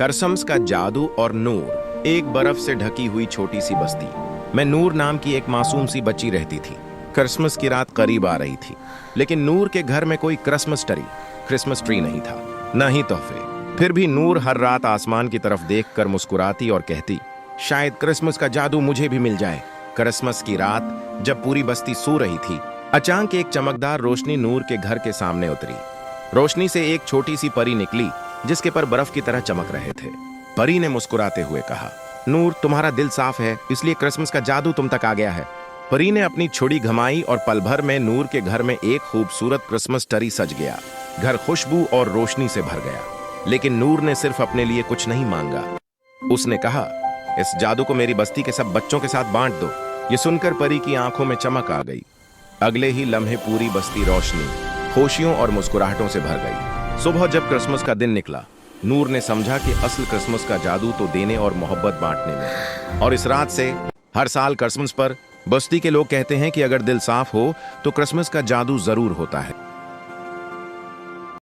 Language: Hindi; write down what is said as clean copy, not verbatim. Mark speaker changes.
Speaker 1: क्रिसमस का जादू और नूर। एक बर्फ से ढकी हुई छोटी सी बस्ती में नूर नाम की एक मासूम सी बच्ची रहती थी। क्रिसमस की रात करीब आ रही थी, लेकिन नूर के घर में कोई क्रिसमस ट्री नहीं था, न ही तोहफे। फिर भी नूर हर रात आसमान की तरफ देखकर मुस्कुराती और कहती, शायद क्रिसमस का जादू मुझे भी मिल जाए। क्रिसमस की रात जब पूरी बस्ती सो रही थी, अचानक एक चमकदार रोशनी नूर के घर के सामने उतरी। रोशनी से एक छोटी सी परी निकली, जिसके पर बर्फ की तरह चमक रहे थे। परी ने मुस्कुराते हुए कहा, नूर, तुम्हारा दिल साफ है, इसलिए क्रिसमस का जादू तुम तक आ गया है। परी ने अपनी छुरी घुमाई और पल भर में नूर के घर में एक खूबसूरत क्रिसमस ट्री सज गया। घर खुशबू और रोशनी से भर गया। लेकिन नूर ने सिर्फ अपने लिए कुछ नहीं मांगा। उसने कहा, इस जादू को मेरी बस्ती के सब बच्चों के साथ बांट दो। ये सुनकर परी की आंखों में चमक आ गई। अगले ही लम्हे पूरी बस्ती रोशनी, खुशियों और मुस्कुराहटों से भर गई। सुबह जब क्रिसमस का दिन निकला, नूर ने समझा कि असल क्रिसमस का जादू तो देने और मोहब्बत बांटने में है। और इस रात से हर साल क्रिसमस पर बस्ती के लोग कहते हैं कि अगर दिल साफ हो तो क्रिसमस का जादू जरूर होता है।